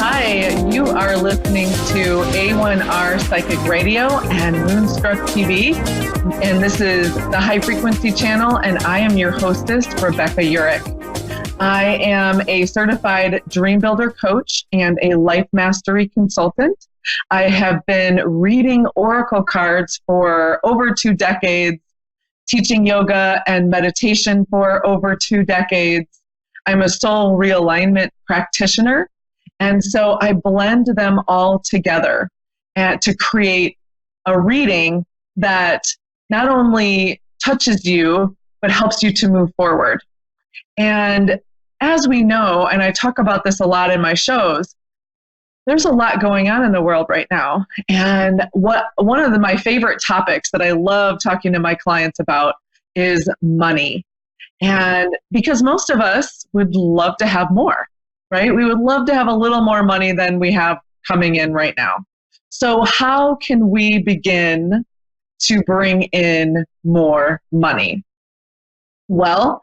Hi, you are listening to A1R Psychic Radio and Moonstruck TV. And this is the High Frequency Channel, and I am your hostess, Rebecca Urick. I am a certified dream builder coach and a life mastery consultant. I have been reading oracle cards for over 2 decades, teaching yoga and meditation for over 2 decades. I'm a soul realignment practitioner. And so I blend them all together to create a reading that not only touches you, but helps you to move forward. And as we know, and I talk about this a lot in my shows, there's a lot going on in the world right now. And one of my favorite topics that I love talking to my clients about is money. And because most of us would love to have more, right? We would love to have a little more money than we have coming in right now. So how can we begin to bring in more money? Well,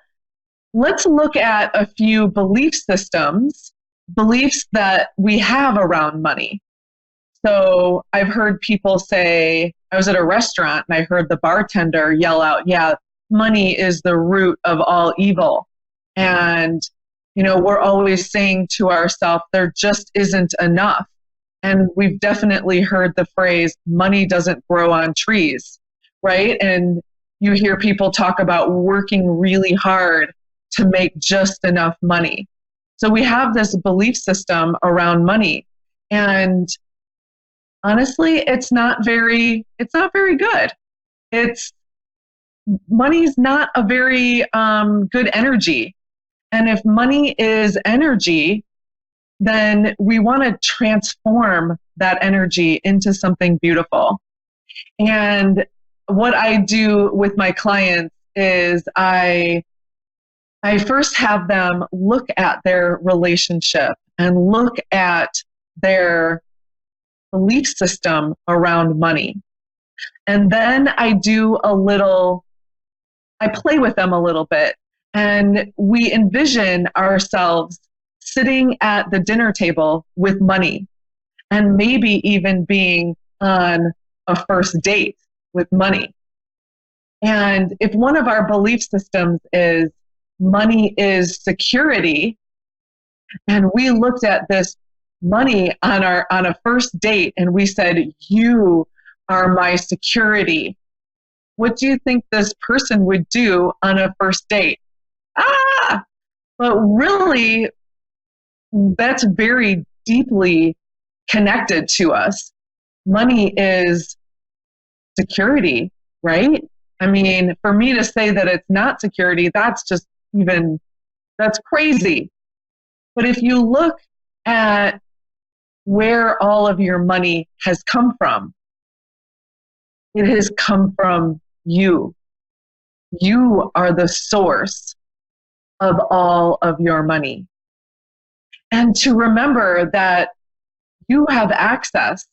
let's look at a few belief systems, beliefs that we have around money. So I've heard people say, I was at a restaurant and I heard the bartender yell out, yeah, money is the root of all evil. And we're always saying to ourselves, there just isn't enough. And we've definitely heard the phrase, money doesn't grow on trees, right? And you hear people talk about working really hard to make just enough money. So we have this belief system around money. And honestly, it's not very good. Money's not a very good energy. And if money is energy, then we want to transform that energy into something beautiful. And what I do with my clients is I first have them look at their relationship and look at their belief system around money. And then I play with them a little bit. And we envision ourselves sitting at the dinner table with money and maybe even being on a first date with money. And if one of our belief systems is money is security, and we looked at this money on a first date and we said, you are my security, what do you think this person would do on a first date? But really, that's very deeply connected to us. Money is security, right? I mean, for me to say that it's not security, that's crazy. But if you look at where all of your money has come from, it has come from you. You are the source of all of your money. And to remember that you have access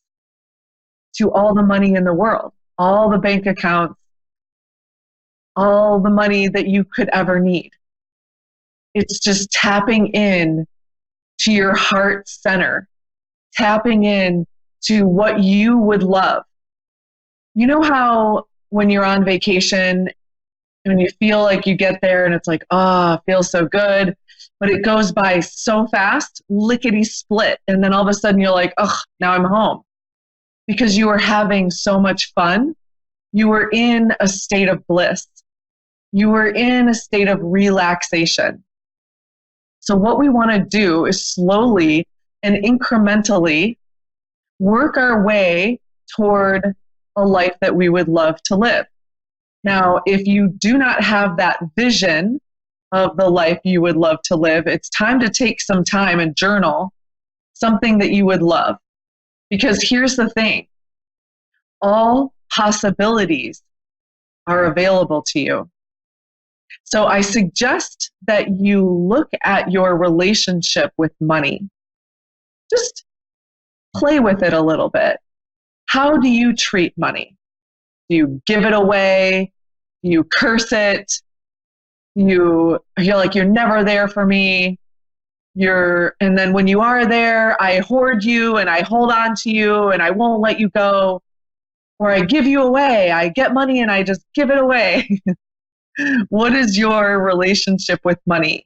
to all the money in the world, all the bank accounts, all the money that you could ever need. It's just tapping in to your heart center, tapping in to what you would love. You know how when you're on vacation, and you feel like you get there and it's like, it feels so good, but it goes by so fast, lickety split. And then all of a sudden you're like, now I'm home. Because you were having so much fun. You were in a state of bliss. You were in a state of relaxation. So what we want to do is slowly and incrementally work our way toward a life that we would love to live. Now, if you do not have that vision of the life you would love to live, it's time to take some time and journal something that you would love. Because here's the thing, all possibilities are available to you. So I suggest that you look at your relationship with money. Just play with it a little bit. How do you treat money? Do you give it away? Do you curse it? Do you feel like you're never there for me? And then when you are there, I hoard you and I hold on to you and I won't let you go, or I give you away. I get money and I just give it away. What is your relationship with money?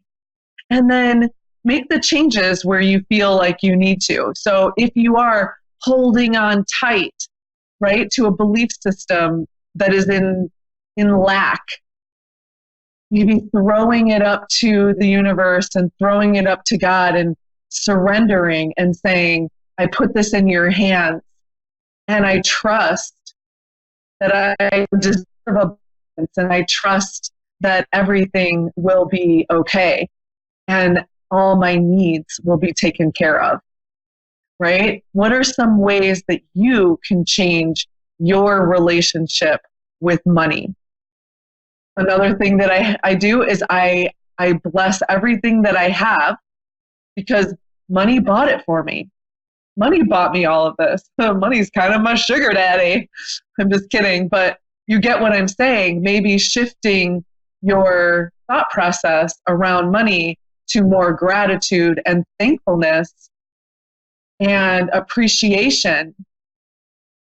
And then make the changes where you feel like you need to. So if you are holding on tight, right, to a belief system that is in lack, maybe throwing it up to the universe and throwing it up to God and surrendering and saying, I put this in your hands and I trust that I deserve abundance and I trust that everything will be okay and all my needs will be taken care of, right? What are some ways that you can change your relationship with money? Another thing that I do is I bless everything that I have because money bought it for me. Money bought me all of this. Money's kind of my sugar daddy. I'm just kidding, but you get what I'm saying. Maybe shifting your thought process around money to more gratitude and thankfulness and appreciation.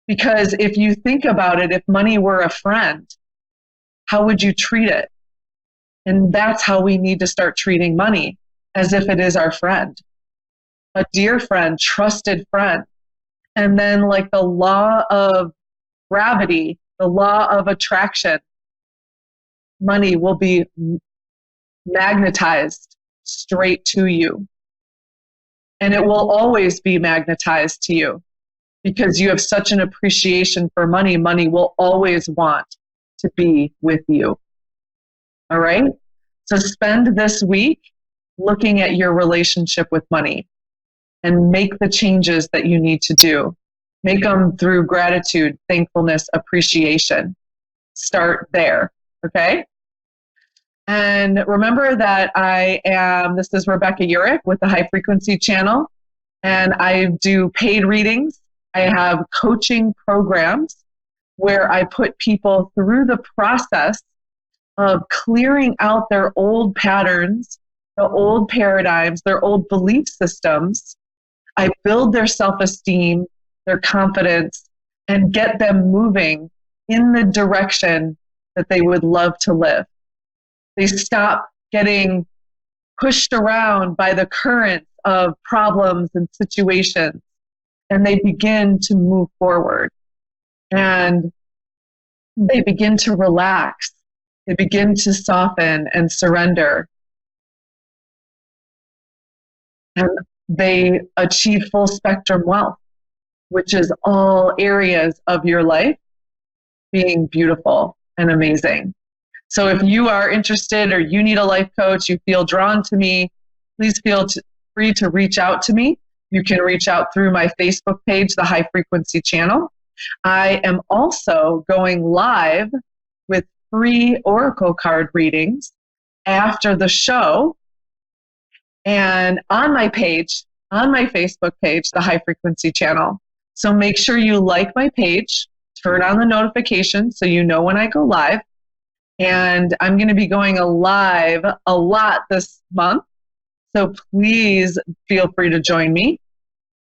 Because if you think about it, if money were a friend, how would you treat it? And that's how we need to start treating money, as if it is our friend, a dear friend, trusted friend. And then, like the law of gravity, the law of attraction, money will be magnetized straight to you. And it will always be magnetized to you because you have such an appreciation for money. Money will always want to be with you. All right? So spend this week looking at your relationship with money and make the changes that you need to do. Make them through gratitude, thankfulness, appreciation. Start there, okay? And remember that this is Rebecca Urick with the High Frequency Channel, and I do paid readings. I have coaching programs where I put people through the process of clearing out their old patterns, the old paradigms, their old belief systems. I build their self-esteem, their confidence, and get them moving in the direction that they would love to live. They stop getting pushed around by the currents of problems and situations, and they begin to move forward. And they begin to relax. They begin to soften and surrender. And they achieve full spectrum wealth, which is all areas of your life being beautiful and amazing. So if you are interested or you need a life coach, you feel drawn to me, please feel free to reach out to me. You can reach out through my Facebook page, the High Frequency Channel. I am also going live with free oracle card readings after the show. And on my page, on my Facebook page, the High Frequency Channel. So make sure you like my page, turn on the notifications so you know when I go live. And I'm going to be going live a lot this month. So please feel free to join me.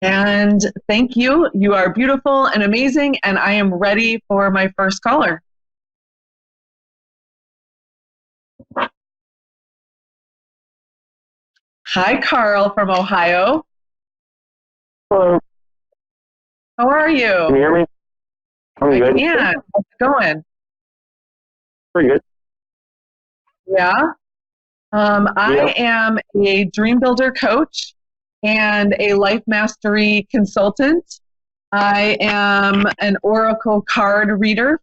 And thank you. You are beautiful and amazing. And I am ready for my first caller. Hi, Carl from Ohio. Hello. How are you? Can you hear me? I'm good. Yeah. How's it going? Pretty good. Yeah. I am a dream builder coach and a life mastery consultant. I am an oracle card reader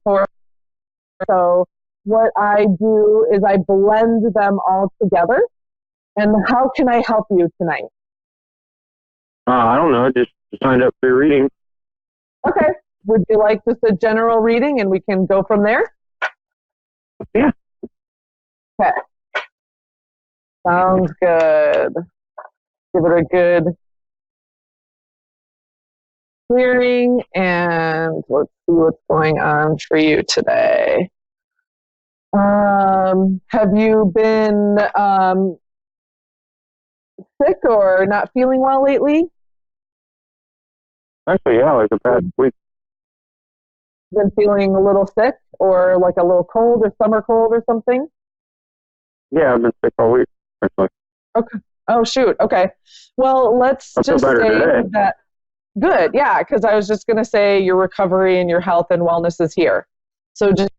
so what I do is I blend them all together. And how can I help you tonight? I don't know. I just signed up for your reading. Okay. Would you like just a general reading and we can go from there? Yeah. Okay. Sounds good. Give it a good clearing and let's see what's going on for you today. Have you been sick or not feeling well lately? Actually, yeah, like the past week. Been feeling a little sick or like a little cold or summer cold or something? Yeah, I've been sick all week, actually. Okay. Oh, shoot. Okay. Well, let's I feel just better say today. that good. Yeah. Because I was just going to say your recovery and your health and wellness is here. So just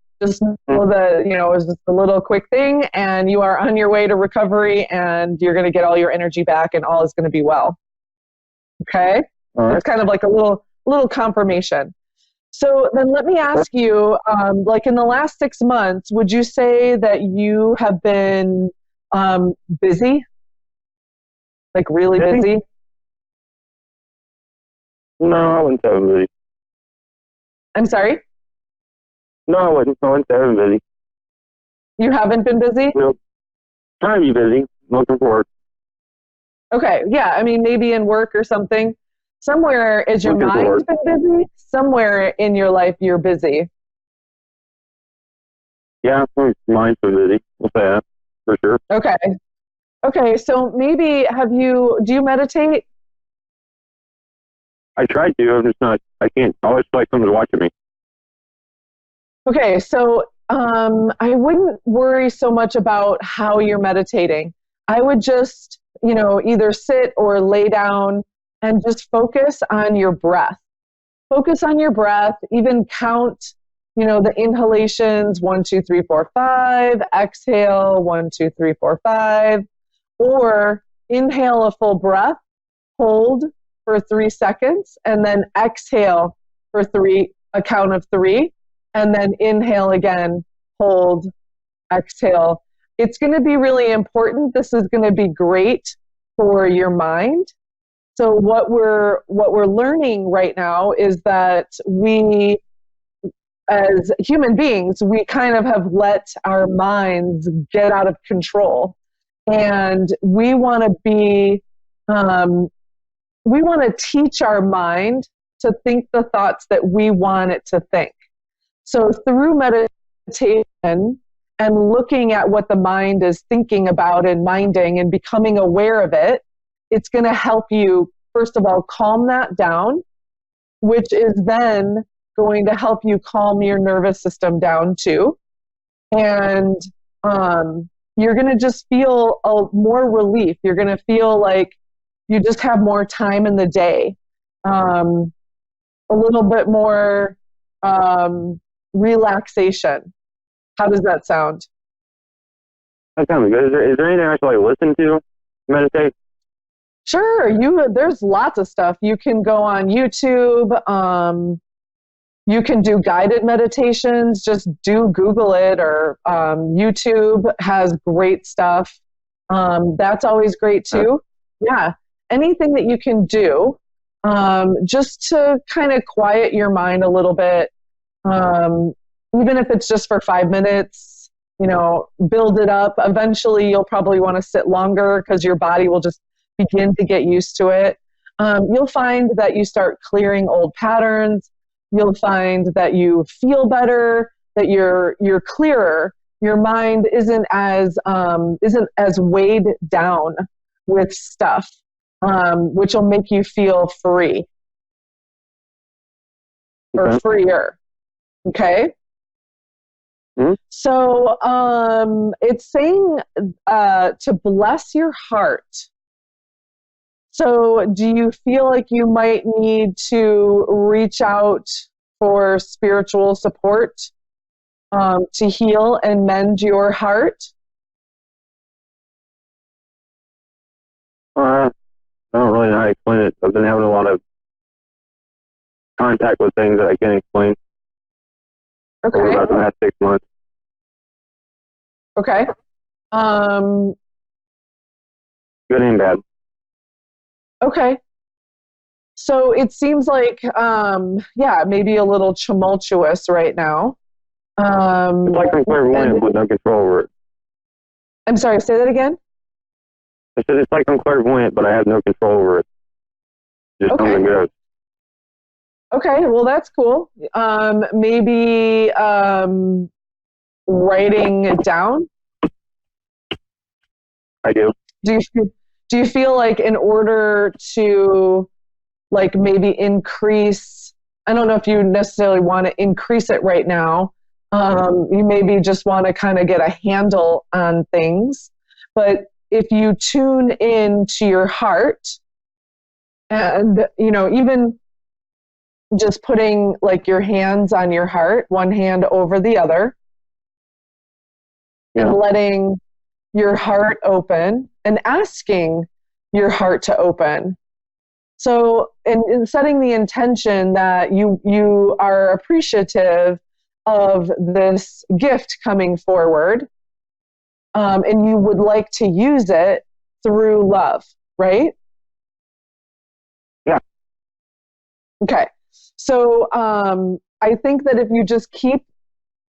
know that, it was just a little quick thing and you are on your way to recovery and you're going to get all your energy back and all is going to be well. Okay. All right. It's kind of like a little confirmation. So then let me ask you, like in the last 6 months, would you say that you have been busy, like really busy? No, I wouldn't say I'm busy. I'm sorry? No, I wouldn't say I'm busy. You haven't been busy? Nope. Trying to be busy. Looking forward. Okay, yeah, I mean, maybe in work or something. Somewhere is your Looking mind forward. been busy? Somewhere in your life you're busy. Yeah, mine's been busy. We'll say that for sure. Okay. Okay, so maybe do you meditate? I tried to. I'm just not. I can't. I always feel like someone's watching me. Okay, so I wouldn't worry so much about how you're meditating. I would just, either sit or lay down and just focus on your breath. Focus on your breath, even count, the inhalations, 1, 2, 3, 4, 5, exhale, 1, 2, 3, 4, 5, or inhale a full breath, hold for 3 seconds, and then exhale for a count of 3, and then inhale again, hold, exhale. It's going to be really important. This is going to be great for your mind. So what we're learning right now is that we, as human beings, we kind of have let our minds get out of control, and we want to teach our mind to think the thoughts that we want it to think. So through meditation and looking at what the mind is thinking about and minding and becoming aware of it, it's going to help you, first of all, calm that down, which is then going to help you calm your nervous system down too. And you're going to just feel more relief. You're going to feel like you just have more time in the day, a little bit more relaxation. How does that sound? That sounds good. Is there anything I should listen to meditate? Sure. There's lots of stuff. You can go on YouTube. You can do guided meditations. Just Google it, or YouTube has great stuff. That's always great too. Yeah. Anything that you can do just to kind of quiet your mind a little bit, even if it's just for 5 minutes, build it up. Eventually, you'll probably want to sit longer because your body will just begin to get used to it. You'll find that you start clearing old patterns. You'll find that you feel better, that you're clearer. Your mind isn't as weighed down with stuff, which will make you feel free or freer. Okay. Mm-hmm. So it's saying to bless your heart. So do you feel like you might need to reach out for spiritual support to heal and mend your heart? I don't really know how to explain it. I've been having a lot of contact with things that I can't explain over about the last 6 months. Okay. Good and bad. Okay. So it seems like, maybe a little tumultuous right now. It's like I'm clairvoyant with no control over it. I'm sorry, say that again? I said it's like I'm clairvoyant, but I have no control over it. Just something goes. Okay, well, that's cool. Maybe writing it down? I do. Do do you feel like in order to like maybe increase, I don't know if you necessarily want to increase it right now. You maybe just want to kind of get a handle on things. But if you tune in to your heart and, even just putting like your hands on your heart, one hand over the other, and letting your heart open and asking your heart to open. So in setting the intention that you are appreciative of this gift coming forward, and you would like to use it through love, right? Yeah. Okay. So I think that if you just keep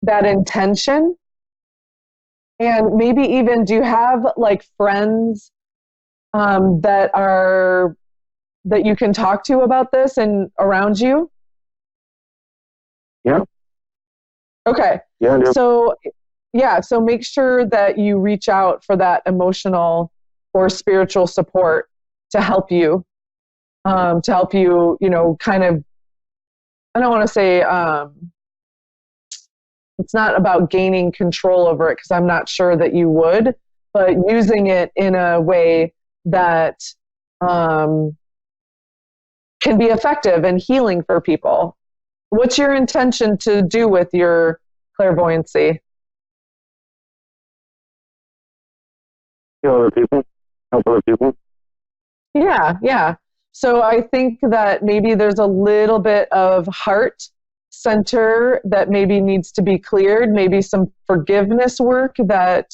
that intention, and maybe even, do you have like friends that you can talk to about this and around you? Yeah. Okay. Yeah. So make sure that you reach out for that emotional or spiritual support to help you, kind of, I don't want to say, it's not about gaining control over it, because I'm not sure that you would, but using it in a way that can be effective and healing for people. What's your intention to do with your clairvoyancy? Heal other people, help other people. Yeah. So I think that maybe there's a little bit of heart center that maybe needs to be cleared, maybe some forgiveness work that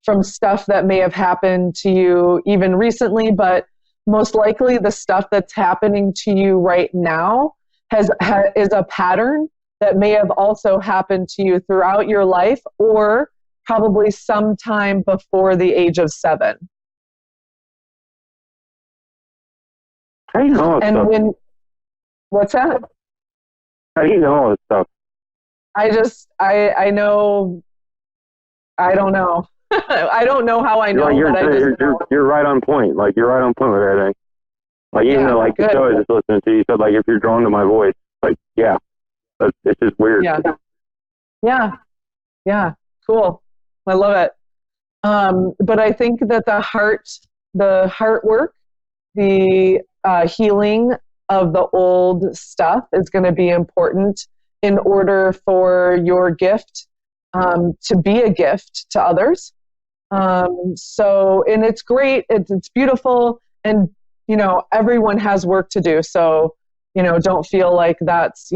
from stuff that may have happened to you even recently, but most likely the stuff that's happening to you right now is a pattern that may have also happened to you throughout your life, or probably sometime before the age of 7. How do you know all this stuff? What's that? How do you know all this stuff? I know, I don't know. I don't know how I know, but I just know. You're right on point. Like, you're right on point with everything. Like, even though, like, the show I was just listening to, you said, like, if you're drawn to my voice, like, yeah, it's just weird. Yeah. Cool. I love it. But I think that the heart work, the healing of the old stuff is going to be important in order for your gift to be a gift to others. And it's great. It's beautiful. And, everyone has work to do. So, don't feel like that's,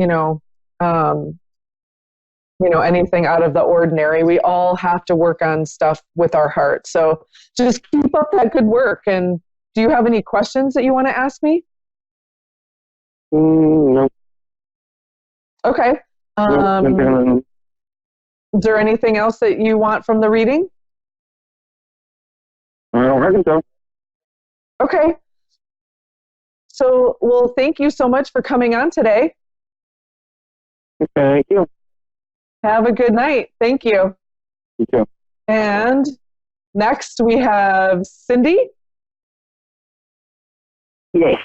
anything out of the ordinary. We all have to work on stuff with our heart. So just keep up that good work. And do you have any questions that you want to ask me? No. Okay. Is there anything else that you want from the reading? I don't reckon so. Okay. So, well, thank you so much for coming on today. Thank you. Have a good night. Thank you. You too. And next we have Cindy. Yes.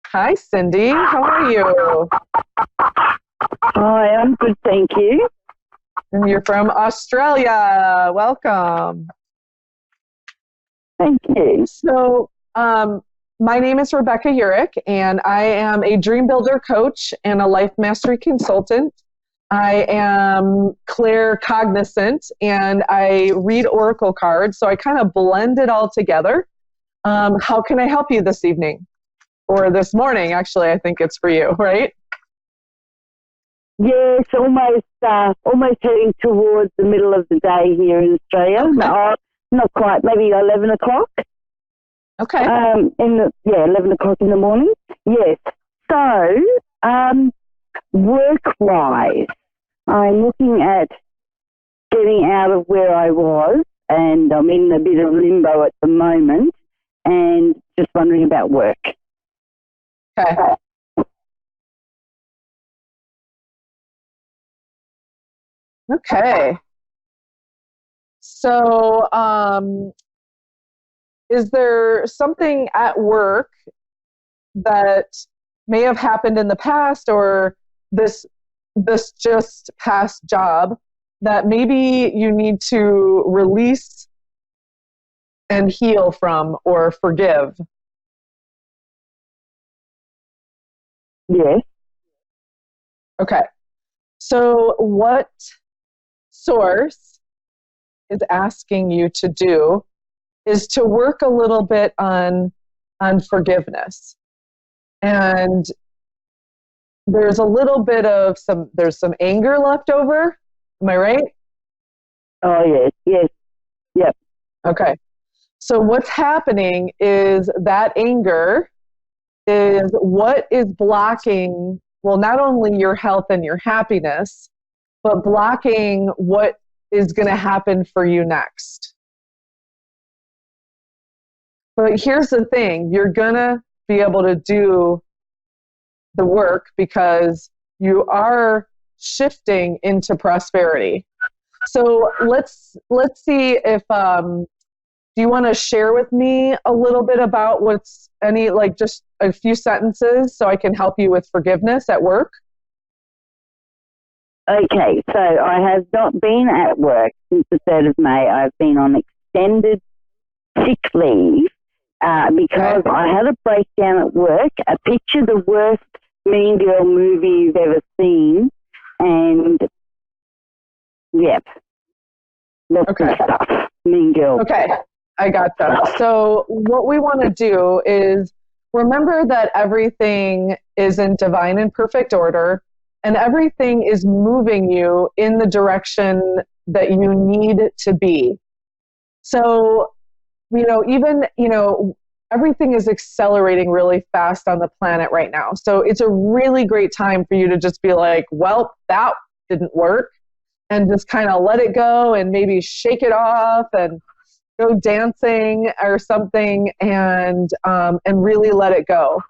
Hi, Cindy. How are you? Hi, I'm good, thank you. And you're from Australia. Welcome. Thank you. So, my name is Rebecca Urick, and I am a dream builder coach and a life mastery consultant. I am claircognizant, and I read oracle cards, so I kind of blend it all together. How can I help you this evening? Or this morning, actually, I think it's for you, right? Yes, almost heading towards the middle of the day here in Australia. Okay. No, not quite, maybe 11 o'clock. Okay. 11 o'clock in the morning. Yes. So, work-wise, I'm looking at getting out of where I was, and I'm in a bit of limbo at the moment, and just wondering about work. Okay. Okay. So, is there something at work that may have happened in the past, or this just past job, that maybe you need to release and heal from or forgive? Yes. Okay. So what Source is asking you to do is to work a little bit on forgiveness. And there's a little bit of there's some anger left over. Am I right? Oh, yes. Yep. Okay. So what's happening is that anger is what is blocking, well, not only your health and your happiness, but blocking what is going to happen for you next. But here's the thing, you're going to be able to do the work because you are shifting into prosperity. So let's see if do you want to share with me a little bit about just a few sentences so I can help you with forgiveness at work? Okay, so I have not been at work since the 3rd of May. I've been on extended sick leave because I had a breakdown at work. Picture the worst Mean Girl movie you've ever seen. And, yep. That's the stuff. Mean Girl. Okay, I got that. So what we want to do is remember that everything is in divine and perfect order, and everything is moving you in the direction that you need to be. So, everything is accelerating really fast on the planet right now. So it's a really great time for you to just be like, well, that didn't work, and just kind of let it go and maybe shake it off and go dancing or something, and really let it go.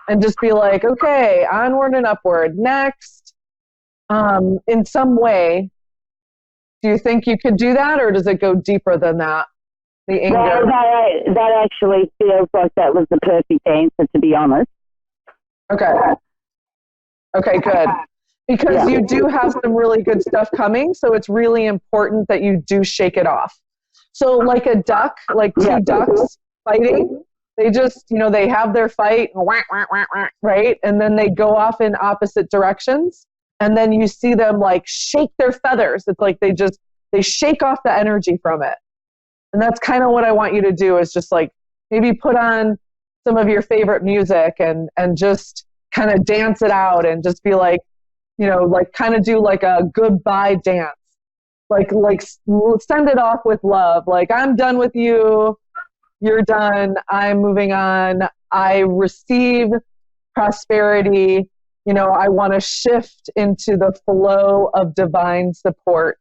And just be like, okay, onward and upward. Next, in some way, do you think you could do that, or does it go deeper than that? The anger. Well, that actually feels like that was the perfect answer, to be honest. Okay. Okay, good. Because you do have some really good stuff coming, so it's really important that you do shake it off. So like a duck, like two ducks fighting, they just, they have their fight, right? And then they go off in opposite directions. And then you see them like shake their feathers. It's like they shake off the energy from it. And that's kind of what I want you to do, is just like maybe put on some of your favorite music and just kind of dance it out, and just be like, like kind of do like a goodbye dance. Like send it off with love. Like, I'm done with you. You're done. I'm moving on. I receive prosperity. I want to shift into the flow of divine support,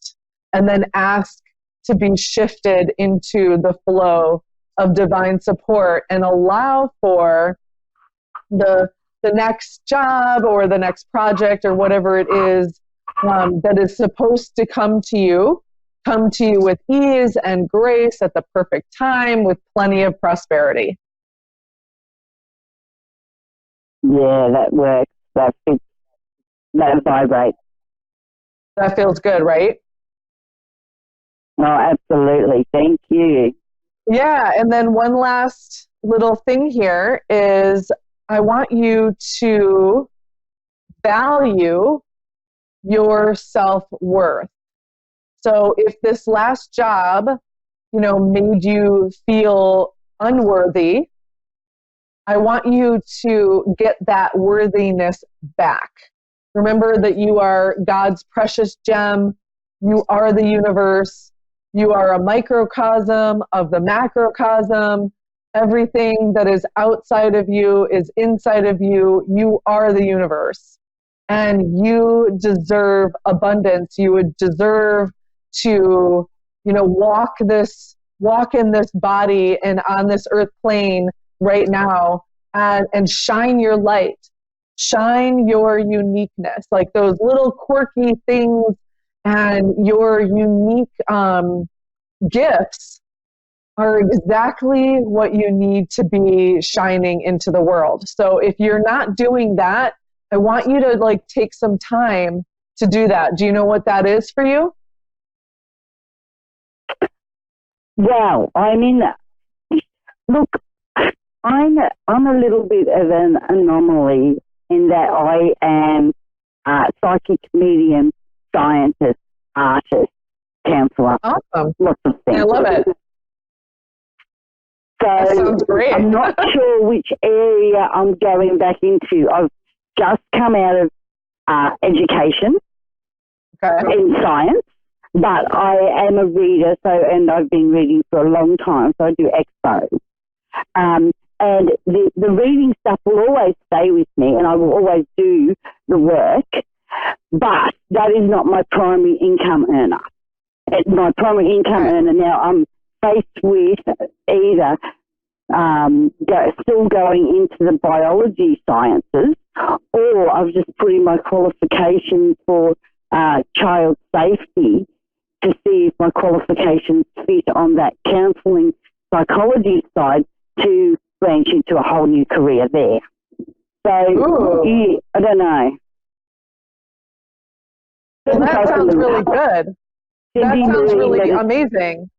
and then ask to be shifted into the flow of divine support, and allow for the next job or the next project or whatever it is that is supposed to come to you with ease and grace at the perfect time, with plenty of prosperity. Yeah, that works. That fits. That vibrates. That feels good, right? Oh, absolutely. Thank you. Yeah, and then one last little thing here is I want you to value your self-worth. So if this last job, made you feel unworthy, I want you to get that worthiness back. Remember that you are God's precious gem. You are the universe. You are a microcosm of the macrocosm. Everything that is outside of you is inside of you. You are the universe. And you deserve abundance. You would deserve to, walk in this body and on this earth plane right now, and shine your light, shine your uniqueness, like those little quirky things and your unique gifts are exactly what you need to be shining into the world. So if you're not doing that, I want you to like take some time to do that. Do you know what that is for you? Well, look, I'm a little bit of an anomaly in that I am a psychic medium, scientist, artist, counselor. Awesome. Lots of things. I love it. That sounds great. I'm not sure which area I'm going back into. I've just come out of education in science, but I am a reader, and I've been reading for a long time, so I do expos. And the reading stuff will always stay with me, and I will always do the work, but that is not my primary income earner. My primary income earner now, I'm faced with either still going into the biology sciences, or I've just put in my qualifications for child safety to see if my qualifications fit on that counselling psychology side to branch into a whole new career there. So, yeah, I don't know. Well, that sounds really good. That sounds really amazing.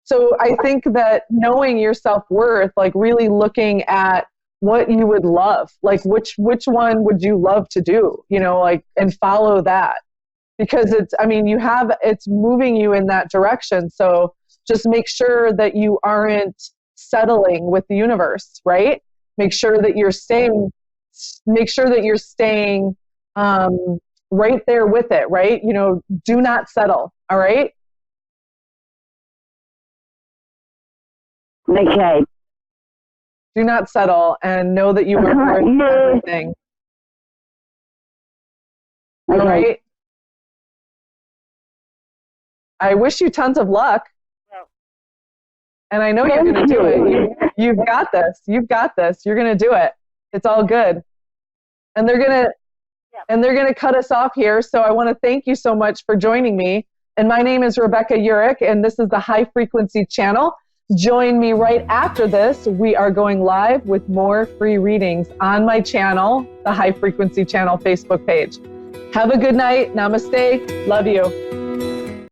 So I think that knowing your self-worth, like really looking at what you would love, like which one would you love to do, like, and follow that, because it's moving you in that direction. So just make sure that you aren't settling with the universe, right? Make sure that you're staying right there with it, right? Do not settle. All right. Okay. Do not settle, and know that you are worth everything. Okay. All right. I wish you tons of luck. And I know you're going to do it. You've got this. You've got this. You're going to do it. It's all good. And they're going to cut us off here. So I want to thank you so much for joining me. And my name is Rebecca Urick, and this is the High Frequency Channel. Join me right after this. We are going live with more free readings on my channel, the High Frequency Channel Facebook page. Have a good night. Namaste. Love you.